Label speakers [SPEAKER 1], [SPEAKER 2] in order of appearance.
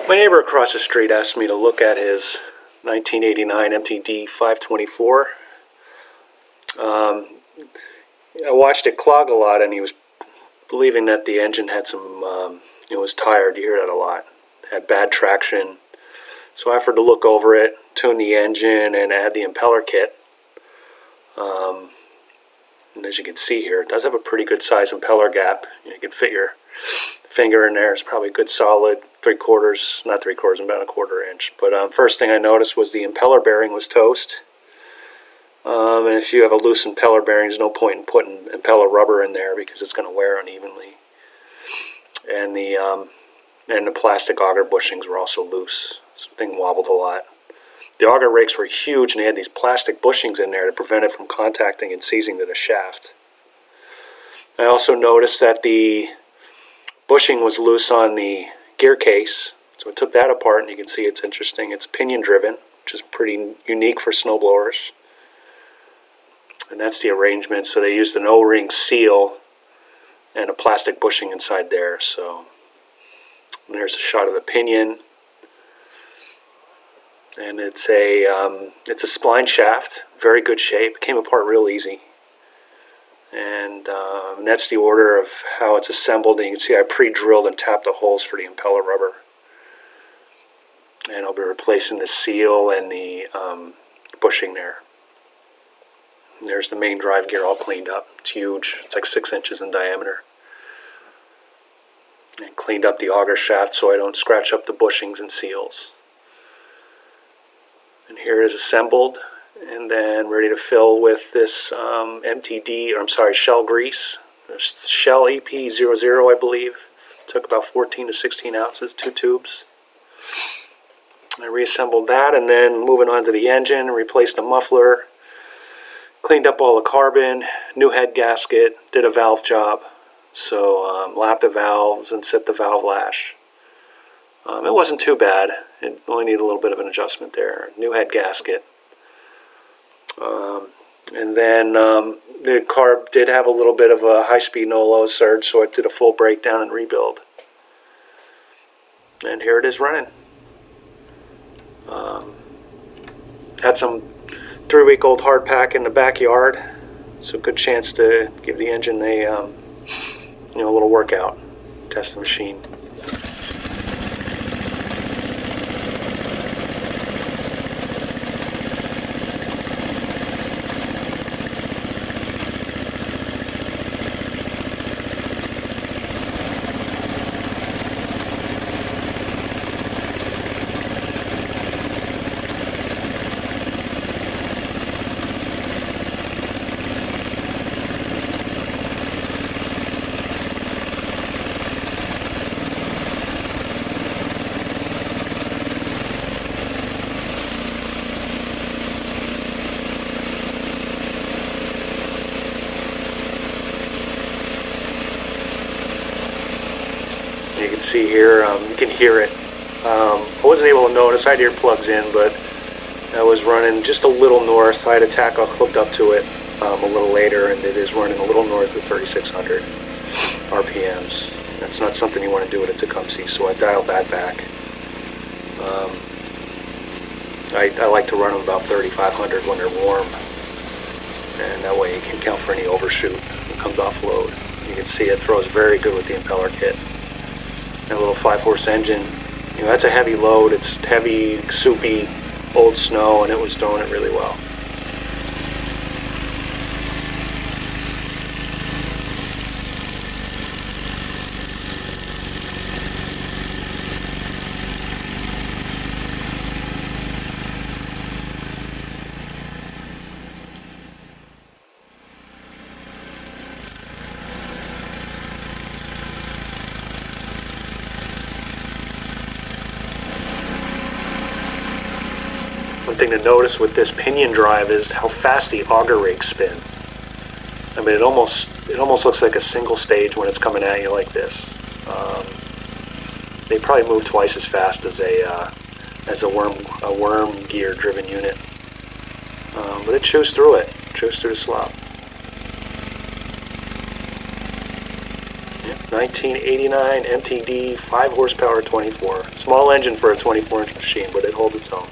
[SPEAKER 1] My neighbor across the street asked me to look at his 1989 MTD 524. I watched it clog a lot, and he was believing that the engine had some, it was tired. You hear that a lot. It had bad traction. So I offered to look over it, tune the engine, and add the impeller kit. And as you can see here, it does have a pretty good size impeller gap. You can fit your finger in there. It's probably a good solid 3/4, not 3/4, about a 1/4 inch. But first thing I noticed was the impeller bearing was toast. And if you have a loose impeller bearing, there's no point in putting impeller rubber in there because it's going to wear unevenly. And the plastic auger bushings were also loose. Something wobbled a lot. The auger rakes were huge, and they had these plastic bushings in there to prevent it from contacting and seizing to the shaft. I also noticed that the bushing was loose on the gear case, so I took that apart, and you can see it's interesting. It's pinion driven, which is pretty unique for snowblowers. And that's the arrangement. So they used an O-ring seal and a plastic bushing inside there. So there's a shot of the pinion. And it's a spline shaft, very good shape. It came apart real easy. And that's the order of how it's assembled. And you can see I pre-drilled and tapped the holes for the impeller rubber. And I'll be replacing the seal and the bushing there. And there's the main drive gear all cleaned up. It's huge. It's like 6 inches in diameter. And cleaned up the auger shaft so I don't scratch up the bushings and seals. And here it is assembled and then ready to fill with this shell grease. Shell EP00, I believe. Took about 14 to 16 ounces, 2 tubes. I reassembled that, and then moving on to the engine, replaced the muffler, cleaned up all the carbon, new head gasket, did a valve job. So lapped the valves and set the valve lash. It wasn't too bad. It only needed a little bit of an adjustment there. New head gasket. And then the carb did have a little bit of a high-speed no-low surge, so it did a full breakdown and rebuild. And here it is running. Had some 3-week-old hard pack in the backyard, so good chance to give the engine a little workout, test the machine. You can see here, you can hear it. I wasn't able to notice, I had earplugs in, but I was running just a little north. I had a tachout hooked up to it a little later, and it is running a little north of 3,600 RPMs. That's not something you want to do with a Tecumseh, so I dialed that back. I like to run them about 3,500 when they're warm, and that way you can count for any overshoot that comes off load. You can see it throws very good with the impeller kit. That little 5-horse engine, that's a heavy load. It's heavy, soupy, old snow, and it was throwing it really well. One thing to notice with this pinion drive is how fast the auger rakes spin. I mean, it almost looks like a single stage when it's coming at you like this. They probably move twice as fast as a worm gear driven unit, but it chews through the slop. Yeah, 1989 MTD 5 horsepower 24. Small engine for a 24-inch machine, but it holds its own.